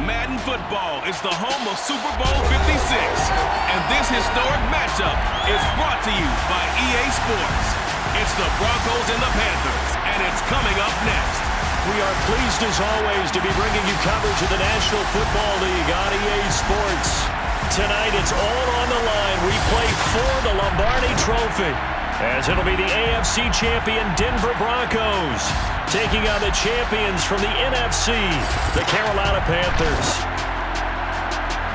Madden Football is the home of Super Bowl 56, and this historic matchup is brought to you by EA Sports. It's the Broncos and the Panthers, and it's coming up next. We are pleased, as always, to be bringing you coverage of the National Football League on EA Sports. Tonight, it's all on the line. We play for the Lombardi Trophy, as it'll be the AFC champion Denver Broncos taking on the champions from the NFC, the Carolina Panthers.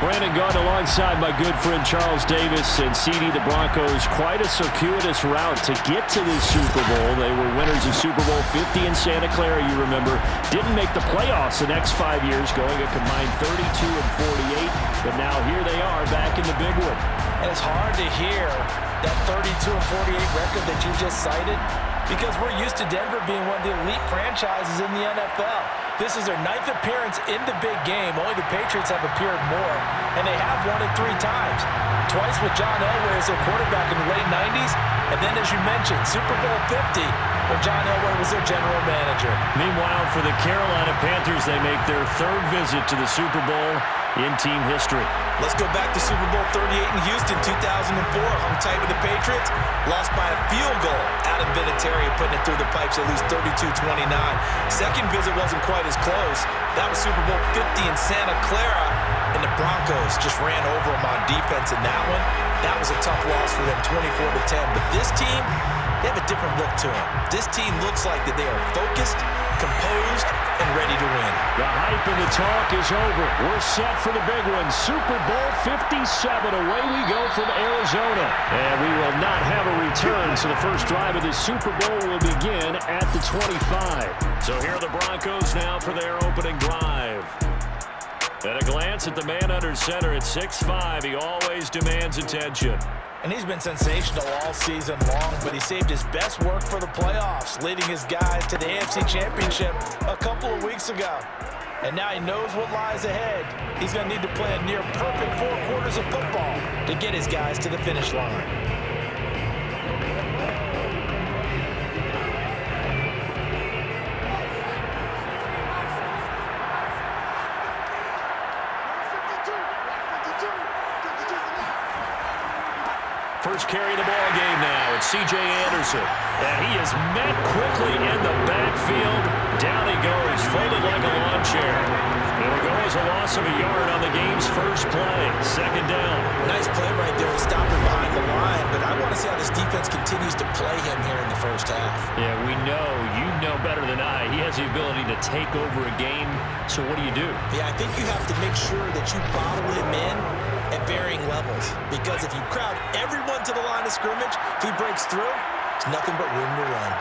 Brandon Gaudin alongside my good friend Charles Davis, and CD, the Broncos, quite a circuitous route to get to this Super Bowl. They were winners of Super Bowl 50 in Santa Clara, you remember. Didn't make the playoffs the next 5 years, going a combined 32-48, but now here they are back in the big one. And it's hard to hear that 32-48 record that you just cited, because we're used to Denver being one of the elite franchises in the NFL. This is their 9th appearance in the big game. Only the Patriots have appeared more, and they have won it 3 times. Twice with John Elway as their quarterback in the late 90s, and then, as you mentioned, Super Bowl 50 when John Elway was their general manager. Meanwhile, for the Carolina Panthers, they make their 3rd visit to the Super Bowl in team history. Let's go back to Super Bowl 38 in Houston, 2004. Hung tight with the Patriots, lost by a field goal. Adam Vinatieri putting it through the pipes, at least 32-29. Second visit wasn't quite as close. That was Super Bowl 50 in Santa Clara, and the Broncos just ran over them on defense in that one. That was a tough loss for them, 24-10. But this team, they have a different look to them. This team looks like that they are focused, composed, and ready to win. The hype and the talk is over. We're set for the big one. Super Bowl 57. Away we go from Arizona. And we will not have a return, so the first drive of the Super Bowl will begin at the 25. So here are the Broncos now for their opening drive. At a glance at the man under center at 6'5", he always demands attention. And he's been sensational all season long, but he saved his best work for the playoffs, leading his guys to the AFC Championship a couple of weeks ago. And now he knows what lies ahead. He's going to need to play a near-perfect 4 quarters of football to get his guys to the finish line. First carry of the ball game now. It's C.J. Anderson. And he is met quickly in the backfield. Down he goes, folded like a lawn chair. It'll go as a loss of a yard on the game's first play. Second down. Nice play right there to stop him behind the line, but I want to see how this defense continues to play him here in the first half. Yeah, we know. You know better than I. He has the ability to take over a game. So what do you do? Yeah, I think you have to make sure that you bottle him in at varying levels, because if you crowd everyone to the line of scrimmage, if he breaks through, it's nothing but room to run.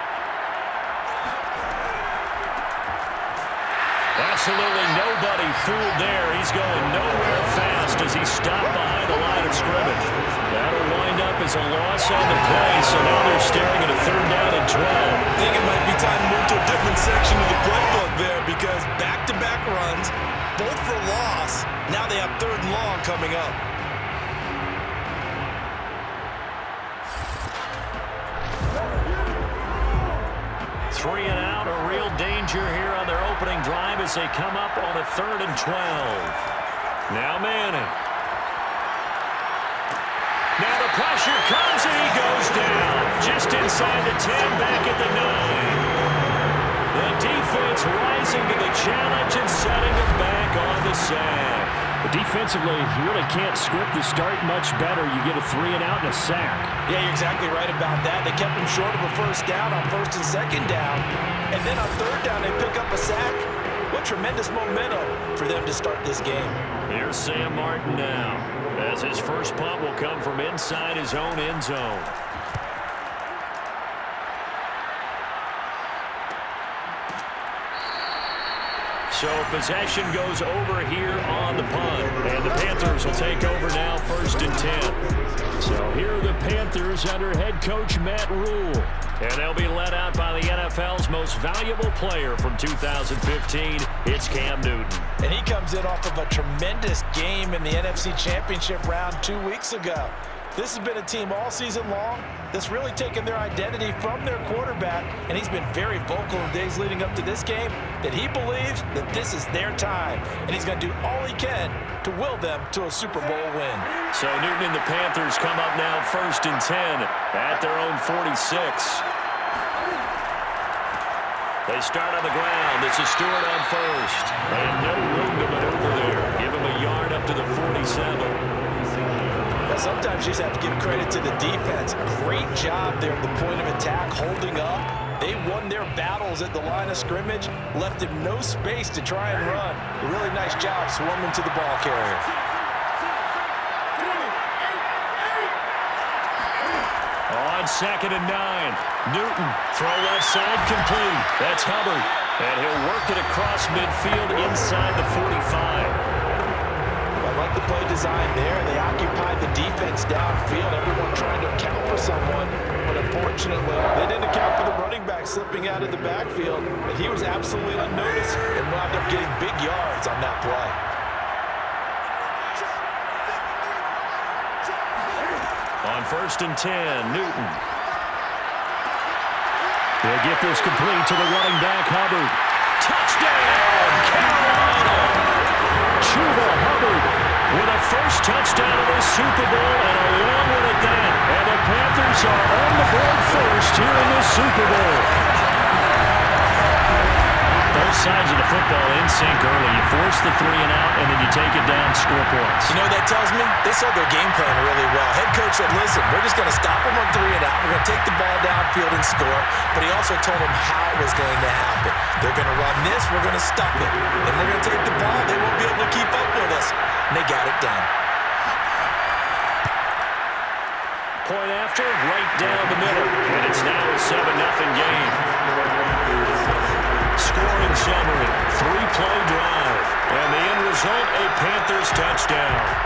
Absolutely nobody fooled there. He's going nowhere fast as he's stopped behind the line of scrimmage. That'll wind up as a loss on the play, so now they're staring at a 3rd down and 12. I think it might be time to move to a different section of the playbook there, because back-to-back runs, both for loss. Now they have 3rd and long coming up. Three and out, a real danger here on their opening drive as they come up on a 3rd and 12. Now Manning. Now the pressure comes and he goes down. Just inside the 10, back at the 9. The defense rising to the challenge and setting them back on the sack. But defensively, you really can't script the start much better. You get a 3 and out and a sack. Yeah, you're exactly right about that. They kept him short of a first down on 1st and 2nd down. And then on 3rd down, they pick up a sack. What tremendous momentum for them to start this game. Here's Sam Martin now, as his first punt will come from inside his own end zone. So possession goes over here on the punt. And the Panthers will take over now, 1st and 10. So here are the Panthers under head coach Matt Rule. And they'll be led out by the NFL's most valuable player from 2015. It's Cam Newton. And he comes in off of a tremendous game in the NFC Championship round 2 weeks ago. This has been a team all season long that's really taken their identity from their quarterback, and he's been very vocal in days leading up to this game that he believes that this is their time, and he's going to do all he can to will them to a Super Bowl win. So Newton and the Panthers come up now 1st and 10 at their own 46. They start on the ground. This is Stewart on first. They have no room to maneuver there. Give him a yard up to the 47. Sometimes you just have to give credit to the defense. Great job there at the point of attack, holding up. They won their battles at the line of scrimmage, left him no space to try and run. A really nice job swarming to the ball carrier. On 2nd and 9, Newton, throw left side, complete. That's Hubbard, and he'll work it across midfield inside the 45. I like the play design there. They occupied the defense downfield, everyone trying to account for someone, but unfortunately, they didn't account for the running back slipping out of the backfield, and he was absolutely unnoticed and wound up getting big yards on that play. On 1st and 10, Newton. They'll get this complete to the running back, Hubbard. Touchdown, Carolina! Chuba Hubbard with a first touchdown of the Super Bowl and a long one at that. And the Panthers are on the board first here in this Super Bowl. Both sides of the football in sync early. You force the 3 and out, and then you take it down, score points. You know what that tells me? They saw their game plan really well. Head coach said, listen, we're just going to stop them on 3 and out. We're going to take the ball downfield and score. But he also told them how it was going to happen. They're going to run this. We're going to stop it. Then we're going to take the ball. They won't be able to keep up with us. And they got it done. Point after, right down the middle. And it's now a 7-0 game. Scoring summary, 3-play drive. And the end result, a Panthers touchdown.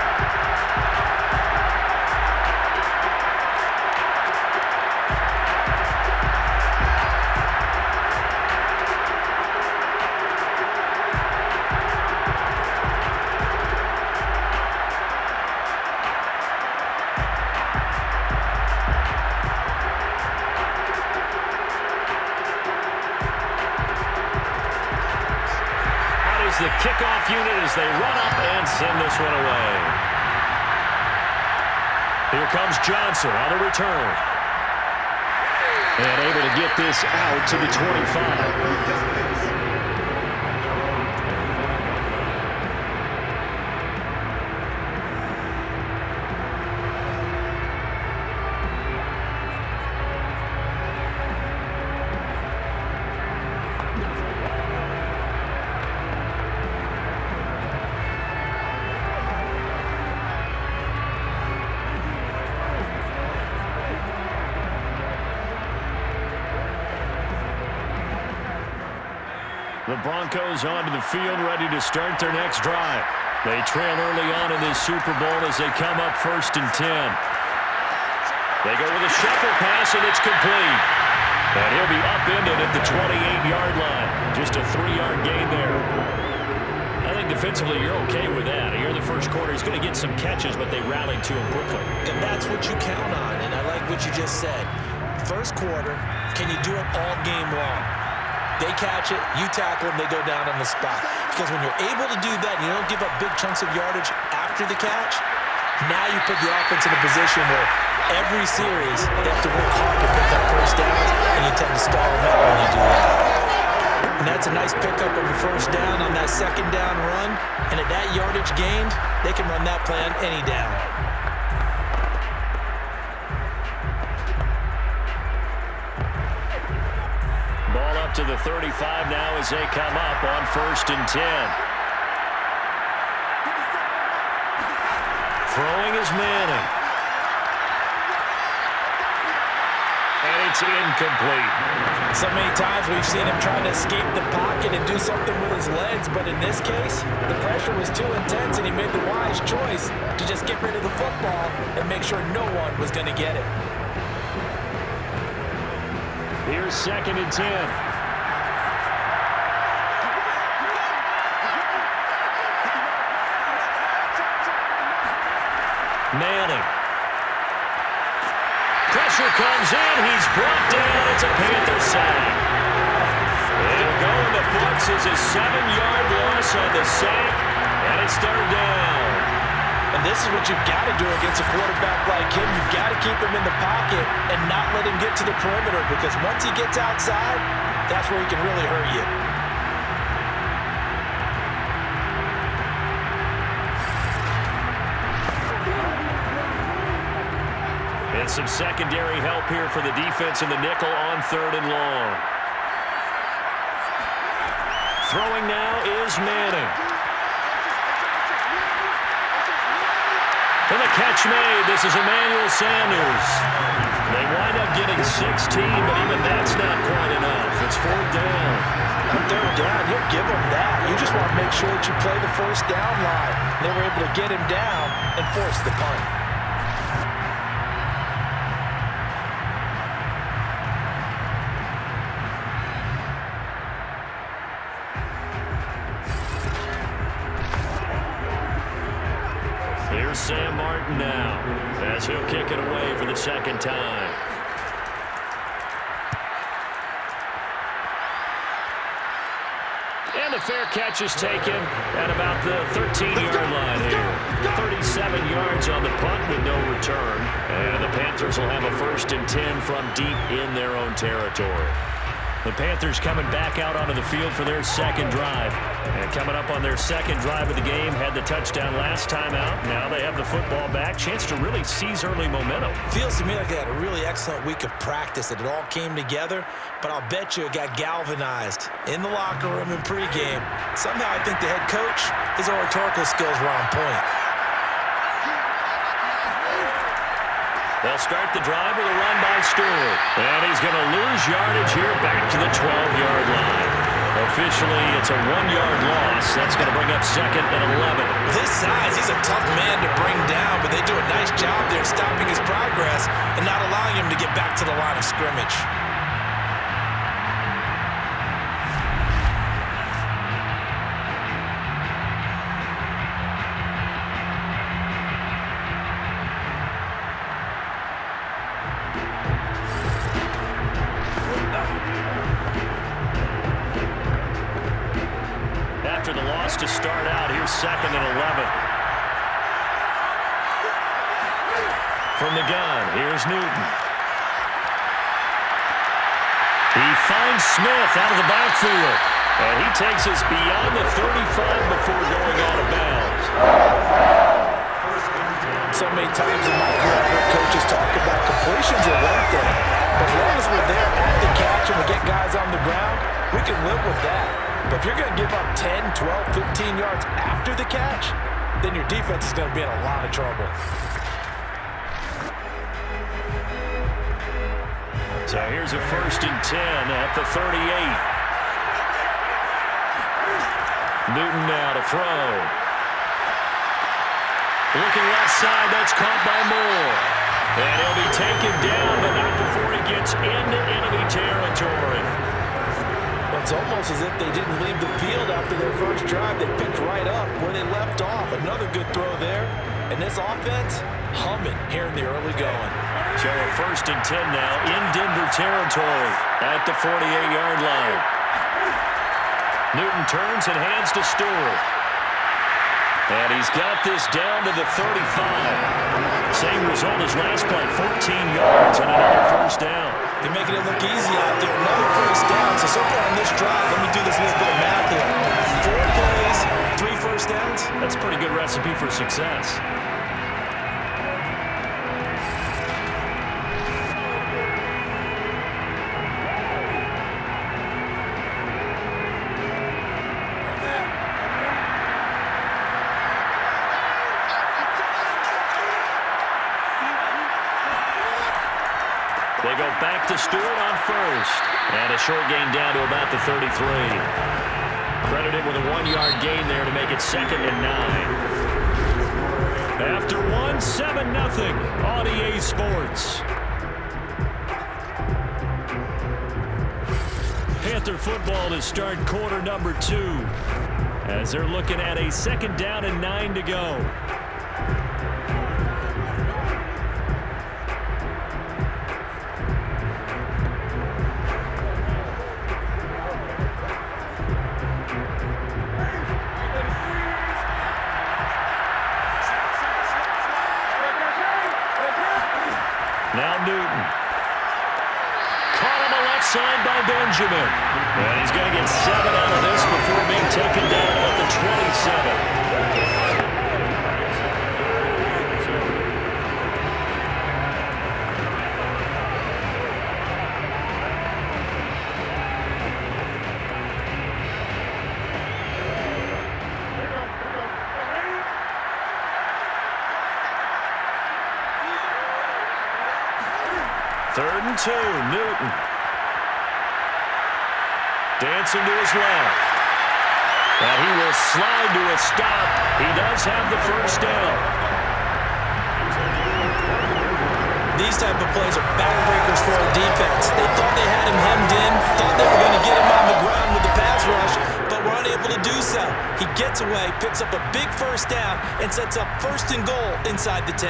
The kickoff unit as they run up and send this one away. Here comes Johnson on the return. And able to get this out to the 25. The Broncos onto the field, ready to start their next drive. They trail early on in this Super Bowl as they come up 1st and 10. They go with a shuffle pass, and it's complete. And he'll be upended at the 28-yard line. Just a 3-yard gain there. I think defensively you're okay with that. Here in the first quarter, he's going to get some catches, but they rallied to him quickly. And that's what you count on, and I like what you just said. First quarter, can you do it all game long? They catch it, you tackle them, they go down on the spot. Because when you're able to do that, and you don't give up big chunks of yardage after the catch, now you put the offense in a position where every series they have to work hard to pick up first downs, and you tend to stall them out when you do that. And that's a nice pickup of a first down on that second down run. And at that yardage gained, they can run that play on any down. Ball up to the 35 now as they come up on 1st and 10. Throwing is Manning. And it's incomplete. So many times we've seen him trying to escape the pocket and do something with his legs, but in this case, the pressure was too intense and he made the wise choice to just get rid of the football and make sure no one was going to get it. Here's 2nd and 10. Manning. pressure comes in. He's brought down. It's a Panther sack. It'll go in the books as a 7-yard loss on the sack, and it's third down. And this is what you've got to do against a quarterback like him. You've got to keep him in the pocket and not let him get to the perimeter, because once he gets outside, that's where he can really hurt you. And some secondary help here for the defense in the nickel on 3rd and long. Throwing now is Manning. And the catch made. This is Emmanuel Sanders. They wind up getting 16, but even that's not quite enough. It's 4th down. On 3rd down, you'll give them that. You just want to make sure that you play the first down line. They were able to get him down and force the punt. Here's Sam Martin now, as he'll kick it away for the 2nd time. And the fair catch is taken at about the 13-yard line here. 37 yards on the punt with no return. And the Panthers will have a 1st and 10 from deep in their own territory. The Panthers coming back out onto the field for their 2nd drive. And coming up on their 2nd drive of the game, had the touchdown last time out. Now they have the football back. Chance to really seize early momentum. Feels to me like they had a really excellent week of practice. It all came together, but I'll bet you it got galvanized in the locker room in pregame. Somehow I think the head coach, his oratorical skills were on point. They'll start the drive with a run by Stewart. And he's going to lose yardage here back to the 12-yard line. Officially, it's a 1-yard loss. That's going to bring up 2nd and 11. With his size, he's a tough man to bring down, but they do a nice job there stopping his progress and not allowing him to get back to the line of scrimmage. After the loss to start out, here's 2nd and 11. From the gun, here's Newton. He finds Smith out of the backfield. And he takes us beyond the 35 before going out of bounds. So many times in my career, I've heard coaches talk about completions are one thing. But as long as we're there at the catch and we get guys on the ground, we can live with that. But if you're going to give up 10, 12, 15 yards after the catch, then your defense is going to be in a lot of trouble. So here's a 1st and 10 at the 38. Newton now to throw. Looking left side, that's caught by Moore. And he'll be taken down, but not before he gets into enemy territory. It's almost as if they didn't leave the field after their first drive. They picked right up where they left off. Another good throw there. And this offense, humming here in the early going. So a 1st and 10 now in Denver territory at the 48-yard line. Newton turns and hands to Stewart. And he's got this down to the 35. Same result as last play, 14 yards and another 1st down. They're making it look easy out there. Another 1st down. So far on this drive, let me do this little bit of math here. 4 plays, 3 1st downs. That's a pretty good recipe for success. They go back to Stewart on 1st. And a short gain down to about the 33. Credited with a 1-yard gain there to make it 2nd and 9. After 1, 7-0 on EA Sports. Panther football to start quarter number 2. As they're looking at a 2nd down and 9 to go. Now Newton. Caught on the left side by Benjamin. And he's going to get 7 out of this before being taken down at the 27. Third and 2, Newton. Dancing to his left. And he will slide to a stop. He does have the first down. These type of plays are backbreakers for our defense. They thought they had him hemmed in, thought they were going to get him on the ground with the pass rush, but were unable to do so. He gets away, picks up a big first down, and sets up 1st and goal inside the 10.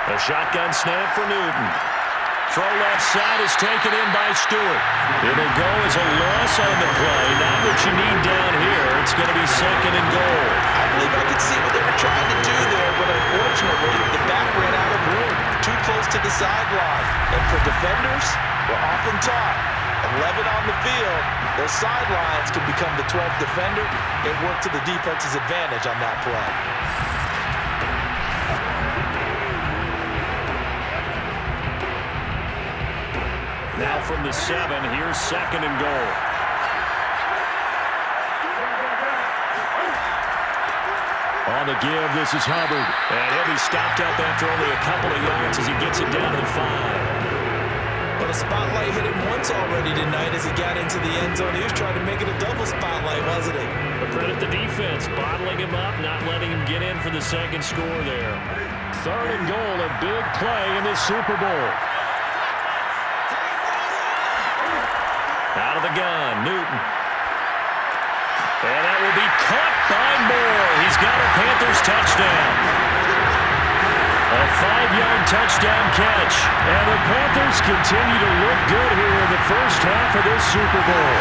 A shotgun snap for Newton. Throw left side is taken in by Stewart. It'll go as a loss on the play. Not what you need down here. It's going to be 2nd and goal. I believe I could see what they were trying to do there, but unfortunately, the back ran out of room. Too close to the sideline. And for defenders, we're often taught, 11 on the field, those sidelines can become the 12th defender. It worked to the defense's advantage on that play. Now from the 7, here's 2nd and goal. On the give, this is Hubbard. And he'll be stopped up after only a couple of yards as he gets it down to the 5. But a spotlight hit him once already tonight as he got into the end zone. He was trying to make it a double spotlight, wasn't he? But credit the defense, bottling him up, not letting him get in for the 2nd score there. 3rd and goal, a big play in this Super Bowl. Out of the gun, Newton. And that will be caught by Moore. He's got a Panthers touchdown. A 5-yard touchdown catch. And the Panthers continue to look good here in the first half of this Super Bowl.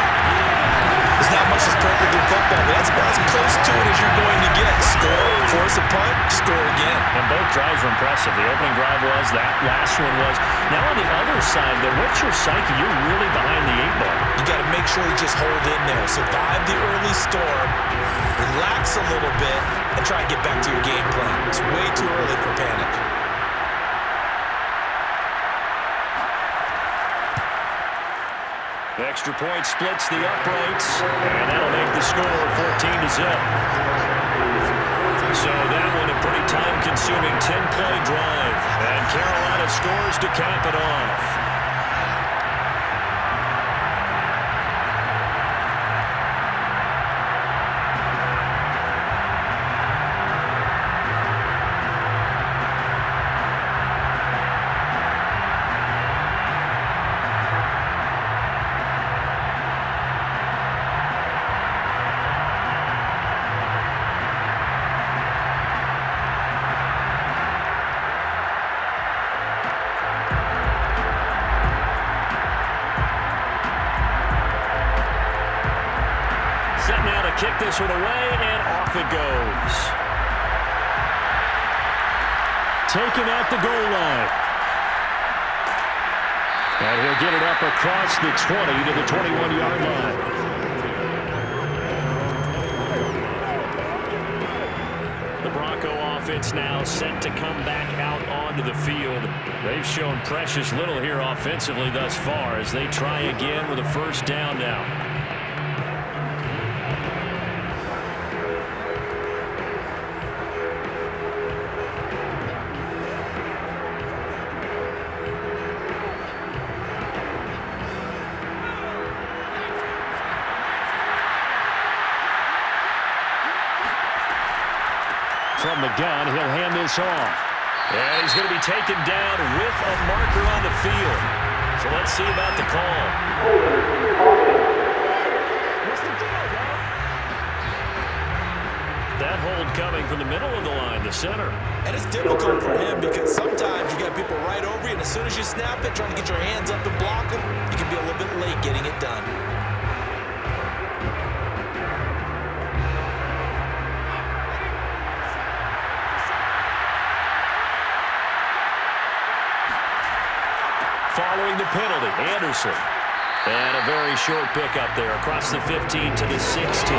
There's not much that's perfect in football, but that's about as close to it as you're going to get. Score, force a punt, score again. And both drives were impressive. The opening drive was, that last one was. Now on the other side, though, what's your psyche? You're really behind the 8-ball. You got to make sure you just hold in there. Survive the early storm, relax a little bit, and try and get back to your game plan. It's way too early for panic. Extra point splits the uprights, and that'll make the score 14-0. So that one a pretty time-consuming 10-play drive, and Carolina scores to cap it off. Set now to kick this one away, and off it goes. Taken at the goal line. And he'll get it up across the 20 to the 21-yard line. The Bronco offense now set to come back out onto the field. They've shown precious little here offensively thus far as they try again with a first down now. From the gun, he'll hand this off. And he's going to be taken down with a marker on the field. So let's see about the call. that hold coming from the middle of the line, the center. And it's difficult for him because sometimes you got people right over you, and as soon as you snap it, trying to get your hands up and block them, you can be a little bit late getting it done. Following the penalty, Anderson. And a very short pickup there across the 15 to the 16.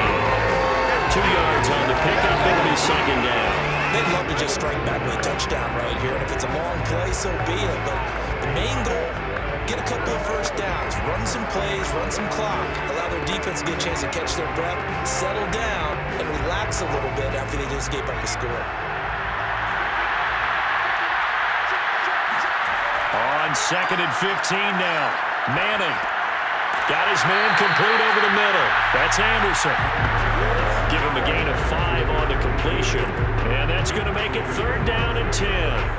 2 yards on the pickup. It'll be second down. They'd love to just strike back with a touchdown right here. And if it's a long play, so be it. But the main goal, get a couple of first downs. Run some plays, run some clock. Allow their defense to get a chance to catch their breath, settle down, and relax a little bit after they just gave up a score. On 2nd and 15 now. Manning. Got his man complete over the middle. That's Anderson. Give him a gain of 5 on the completion. And that's going to make it 3rd down and 10.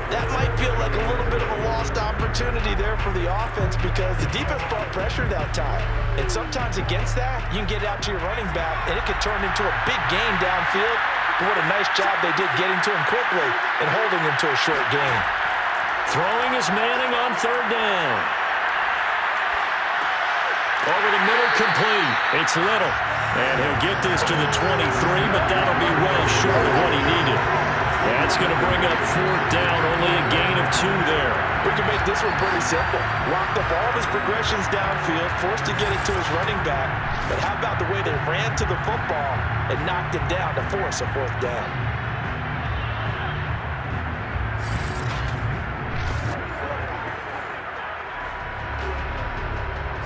That might feel like a little bit of a lost opportunity there for the offense because the defense brought pressure that time. And sometimes against that, you can get out to your running back, and it could turn into a big gain downfield. But what a nice job they did getting to him quickly and holding him to a short gain. Throwing is Manning on 3rd down. Over the middle, complete. It's Little. And he'll get this to the 23, but that'll be well short of what he needed. That's going to bring up 4th down, only a gain of 2 there. We can make this one pretty simple. Locked up all of his progressions downfield, forced to get it to his running back. But how about the way they ran to the football and knocked him down to force a 4th down?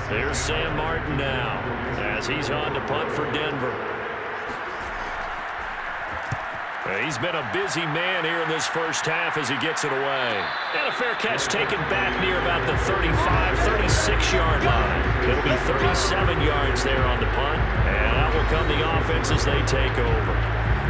There's Sam Martin now as he's on to punt for Denver. He's been a busy man here in this first half as he gets it away. And a fair catch taken back near about the 35, 36-yard line. It'll be 37 yards there on the punt. And out will come the offense as they take over.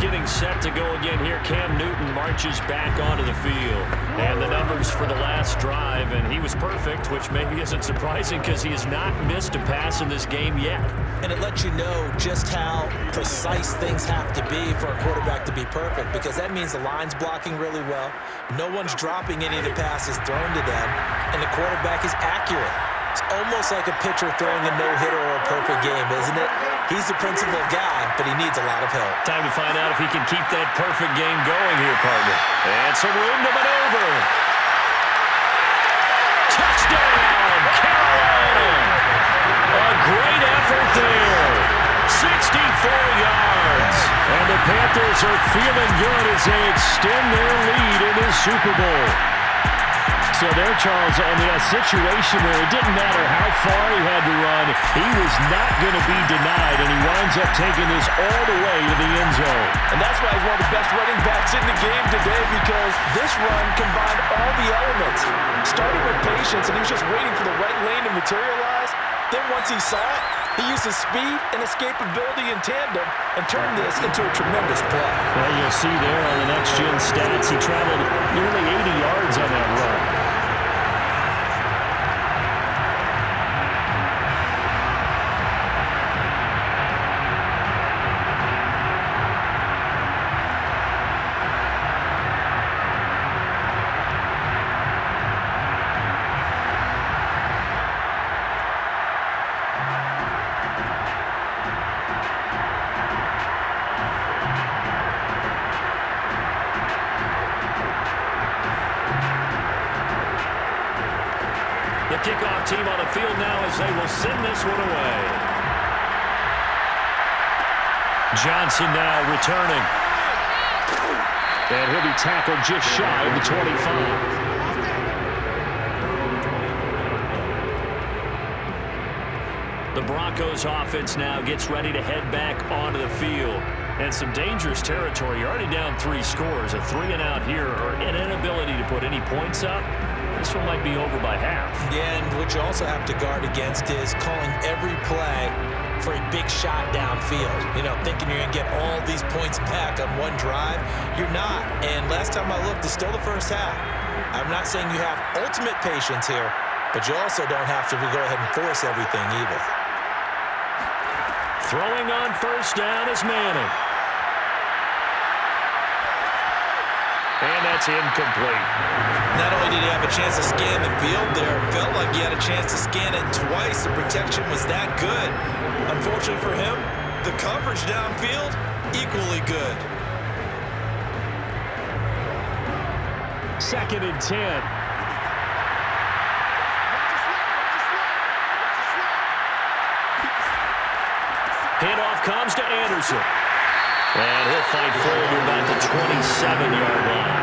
Getting set to go again here, Cam Newton marches back onto the field. And the numbers for the last drive, and he was perfect, which maybe isn't surprising because he has not missed a pass in this game yet. And it lets you know just how precise things have to be for a quarterback to be perfect, because that means the line's blocking really well, no one's dropping any of the passes thrown to them, and the quarterback is accurate. It's almost like a pitcher throwing a no-hitter or a perfect game, isn't it? He's the principal guy, but he needs a lot of help. Time to find out if he can keep that perfect game going here, partner. And some room to maneuver. Touchdown, Carolina! A great effort there. 64 yards. And the Panthers are feeling good as they extend their lead in this Super Bowl. So there, Charles, I mean, a situation where it didn't matter how far he had to run, he was not going to be denied, and he winds up taking this all the way to the end zone. And that's why he's one of the best running backs in the game today, because this run combined all the elements. Starting with patience, and he was just waiting for the right lane to materialize. Then once he saw it, he used his speed and escapability in tandem and turned this into a tremendous play. Well, you'll see there on the next-gen stats, he traveled nearly 80 yards on that run. The kickoff team on the field now as they will send this one away. Johnson now returning. And he'll be tackled just shy of the 25. The Broncos offense now gets ready to head back onto the field. And some dangerous territory. You're already down 3 scores. A 3-and-out here, or an inability to put any points up. This one might be over by half. Yeah, and what you also have to guard against is calling every play for a big shot downfield. You know, thinking you're going to get all these points back on one drive. You're not. And last time I looked, it's still the first half. I'm not saying you have ultimate patience here, but you also don't have to go ahead and force everything either. Throwing on first down is Manning. that's incomplete. Not only did he have a chance to scan the field there, it felt like he had a chance to scan it twice. The protection was that good. Unfortunately for him, the coverage downfield, equally good. 2nd and 10. Handoff comes to Anderson. And he'll fight forward to about the 27-yard line.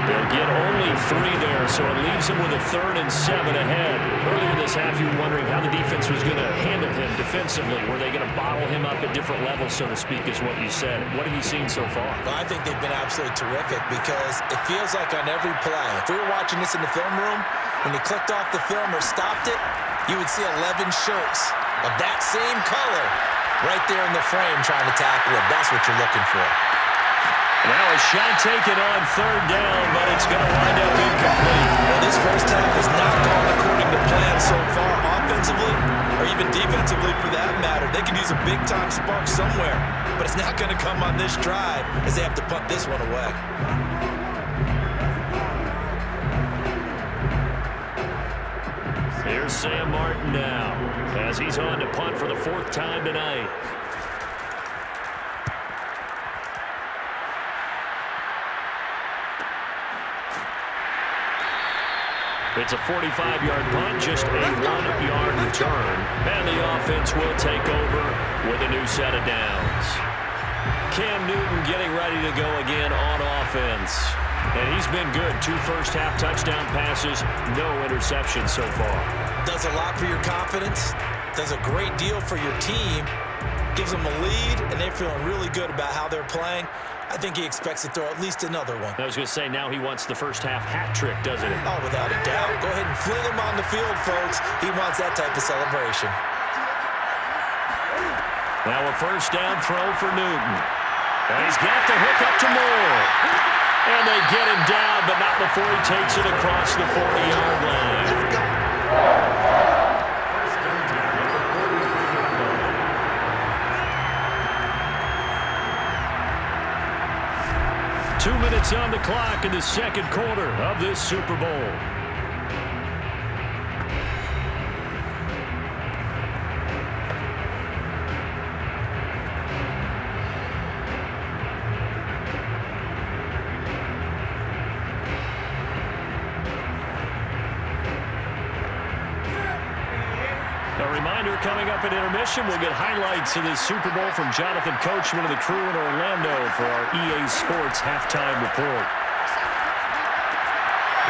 They'll get only 3 there, so it leaves him with a 3rd and 7 ahead. Earlier this half, you were wondering how the defense was going to handle him defensively. Were they going to bottle him up at different levels, so to speak, is what you said. What have you seen so far? Well, I think they've been absolutely terrific because it feels like on every play, if we were watching this in the film room, when he clicked off the film or stopped it, you would see 11 shirts of that same color right there in the frame trying to tackle him. That's what you're looking for. Now a shot taken on 3rd down, but it's going to wind up incomplete. Well, this first half has not gone according to plan so far, offensively or even defensively for that matter. They can use a big-time spark somewhere, but it's not going to come on this drive as they have to punt this one away. Here's Sam Martin now as he's on to punt for the 4th time tonight. It's a 45-yard punt, just a 1-yard return. And the offense will take over with a new set of downs. Cam Newton getting ready to go again on offense. And he's been good. 2 first-half touchdown passes, no interceptions so far. Does a lot for your confidence. Does a great deal for your team. Gives them a lead, and they're feeling really good about how they're playing. I think he expects to throw at least another one. I was going to say, now he wants the first-half hat trick, doesn't he? Oh, without a doubt. Go ahead and fling him on the field, folks. He wants that type of celebration. Now a first down throw for Newton. And he's got the hook up to Moore. And they get him down, but not before he takes it across the 40-yard line. 2 minutes on the clock in the 2nd quarter of this Super Bowl. A reminder, coming up at intermission, we'll get highlights of this Super Bowl from Jonathan Coachman and the crew in Orlando for our EA Sports halftime report.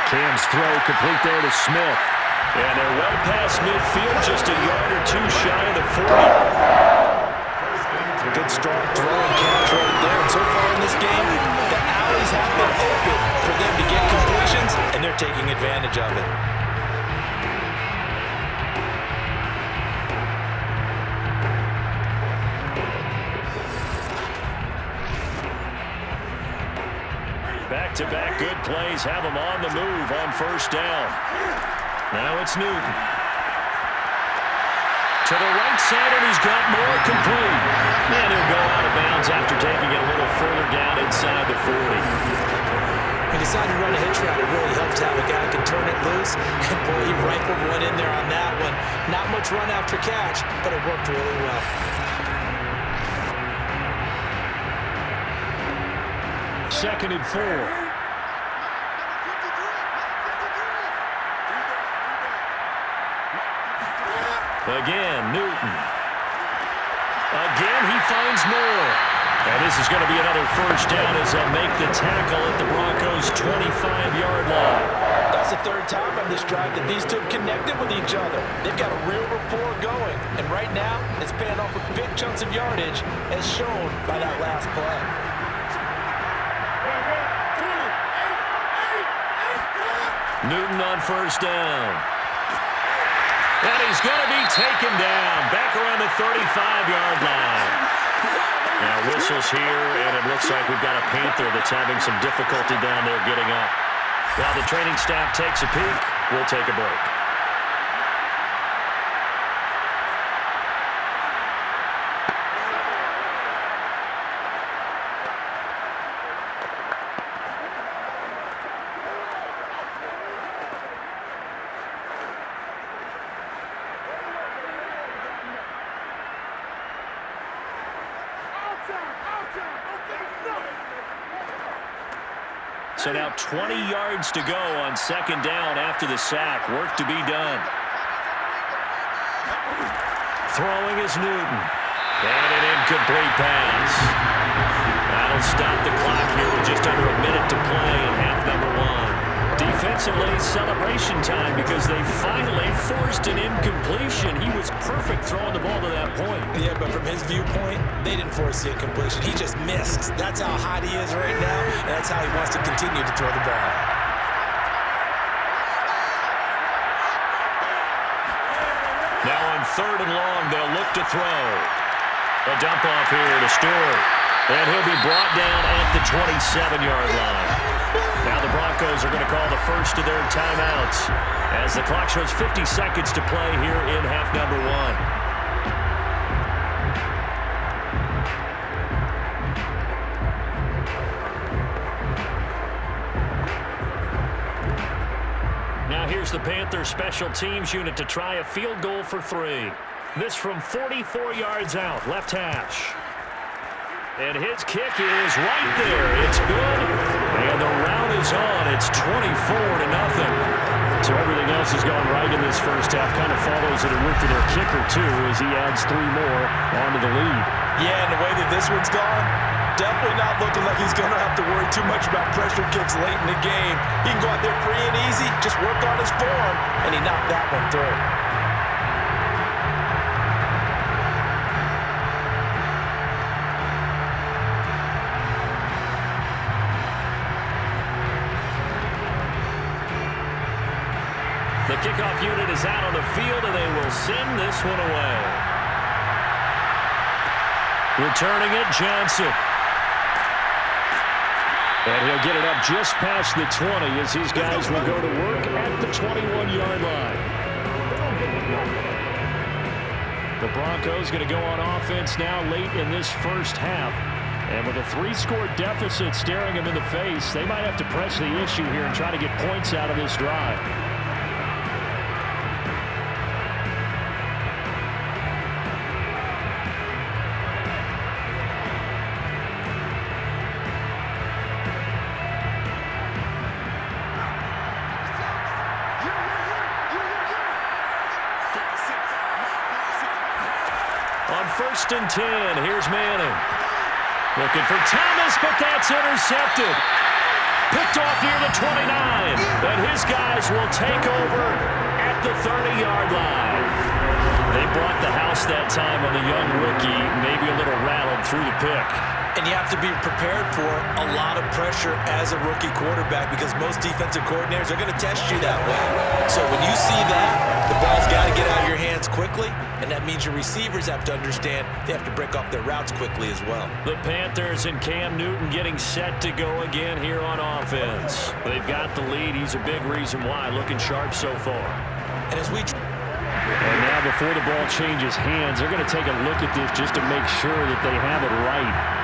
Cam's throw complete there to Smith. And they're well past midfield, just a yard or 2 shy of the 40. Good strong throw and catch right there. And so far in this game, the alleys have been open for them to get completions, and they're taking advantage of it. Back-to-back good plays have him on the move on first down. Now it's Newton. To the right side, and he's got more complete. And he'll go out of bounds after taking it a little further down inside the 40. When you decide to run a hitch route, it really helps to have a guy who can turn it loose. And boy, he rifled one in there on that one. Not much run after catch, but it worked really well. Second and 4. Again, Newton. Again, he finds more. And this is going to be another first down as they'll make the tackle at the Broncos' 25-yard line. That's the 3rd time on this drive that these two have connected with each other. They've got a real rapport going. And right now, it's paying off with big chunks of yardage, as shown by that last play. Newton on first down. And he's going to be taken down back around the 35-yard line. Now whistles here, and it looks like we've got a Panther that's having some difficulty down there getting up. While the training staff takes a peek, we'll take a break. So now 20 yards to go on second down after the sack. Work to be done. Throwing is Newton. And an incomplete pass. That'll stop the clock here with just under a minute to play in half number one. Defensively, celebration time because they finally forced an incompletion. He was perfect throwing the ball to that point. Yeah, but from his viewpoint, they didn't force the incompletion. He just missed. That's how hot he is right now, and that's how he wants to continue to throw the ball. Now on third and long, they'll look to throw. A dump off here to Stewart. And he'll be brought down at the 27-yard line. Now the Broncos are going to call the first of their timeouts as the clock shows 50 seconds to play here in half number one. Now here's the Panthers special teams unit to try a field goal for 3. This from 44 yards out, left hash. And his kick is right there. It's good. And the round is on. It's 24-0. So everything else has gone right in this first half. Kind of follows that it worked for their kicker, too, as he adds 3 more onto the lead. Yeah, and the way that this one's gone, definitely not looking like he's going to have to worry too much about pressure kicks late in the game. He can go out there free and easy, just work on his form, and he knocked that one through. The kickoff unit is out on the field, and they will send this one away. Returning it, Johnson. And he'll get it up just past the 20 as these guys will go to work at the 21-yard line. The Broncos going to go on offense now late in this first half. And with a 3-score deficit staring them in the face, they might have to press the issue here and try to get points out of this drive. First and 10. Here's Manning. Looking for Thomas, but that's intercepted. Picked off near the 29. And his guys will take over at the 30-yard line. They brought the house that time on the young rookie, maybe a little rattled through the pick. And you have to be prepared for a lot of pressure as a rookie quarterback because most defensive coordinators are going to test you that way. So when you see that, the ball's got to get out of your hands quickly, and that means your receivers have to understand they have to break off their routes quickly as well. The Panthers and Cam Newton getting set to go again here on offense. They've got the lead. He's a big reason why. Looking sharp so far. And as we... And now before the ball changes hands, they're going to take a look at this just to make sure that they have it right.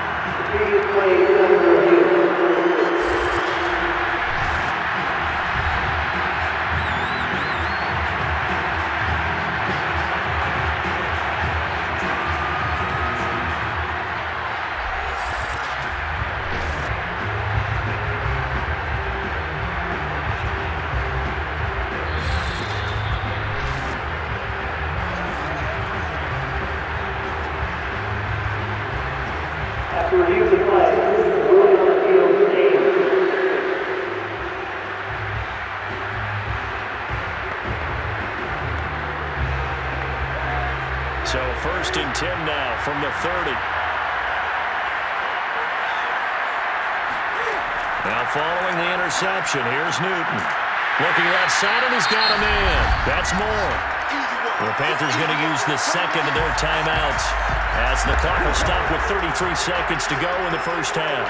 So first and 10 now from the 30. Now following the interception, here's Newton. Looking left side, and he's got a man. That's more. The Panthers going to use the second of their timeouts as the clock will stop with 33 seconds to go in the first half.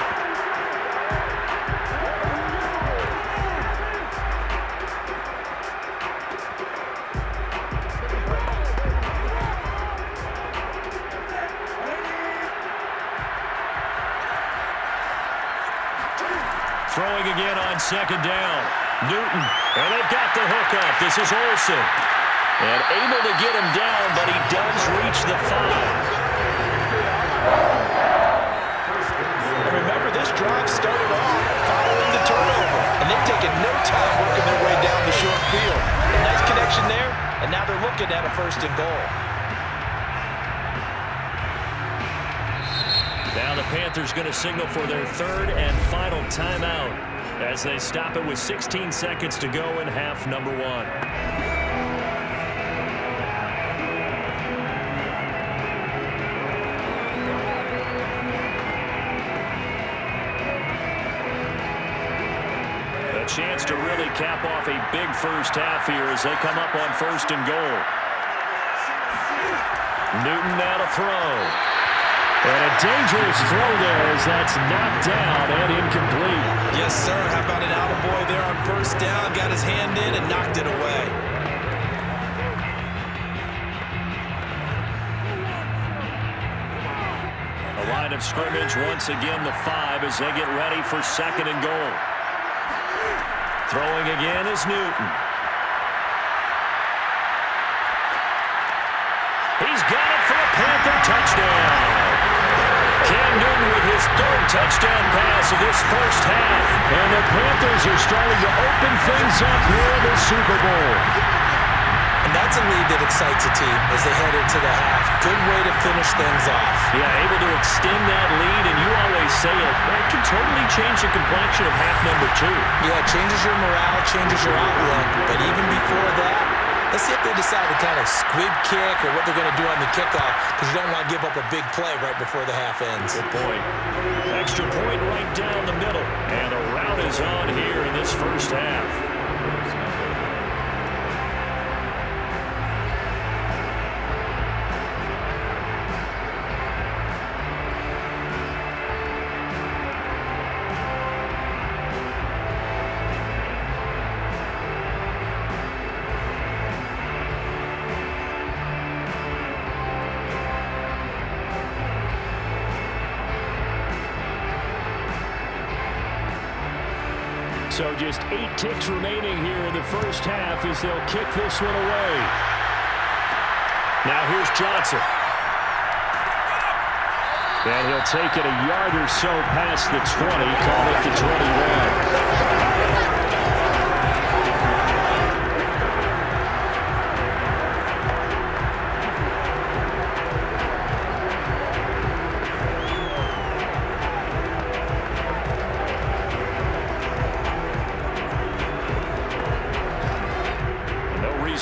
Throwing again on second down. Newton, and they've got the hook up. This is Olsen. And able to get him down, but he does reach the 5. and goal. Now the Panthers going to signal for their third and final timeout as they stop it with 16 seconds to go in half number 1. Chance to really cap off a big first half here as they come up on 1st and goal. Newton now to throw. And a dangerous throw there as that's knocked down and incomplete. Yes, sir. How about an attaboy there on 1st down? Got his hand in and knocked it away. A line of scrimmage once again the 5 as they get ready for 2nd and goal. Throwing again is Newton. He's got it for a Panther touchdown. Cam Newton with his 3rd touchdown pass of this first half. And the Panthers are starting to open things up here in the Super Bowl. And that's a lead that excites a team as they head into the half. Good way to finish things off. Yeah, able to extend that lead, and you always say it can totally change the complexion of half number 2. Yeah, it changes your morale, changes your outlook. But even before that, let's see if they decide to kind of squib kick or what they're going to do on the kickoff, because you don't want to give up a big play right before the half ends. Good point. Extra point right down the middle. And the route is on here in this first half. So just 8 ticks remaining here in the first half as they'll kick this one away. Now here's Johnson. And he'll take it a yard or so past the 20, call it the 21.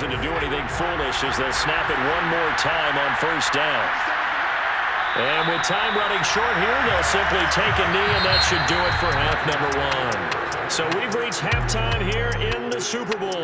To do anything foolish as they'll snap it one more time on 1st down. And with time running short here, they'll simply take a knee, and that should do it for half number 1. So we've reached halftime here in the Super Bowl.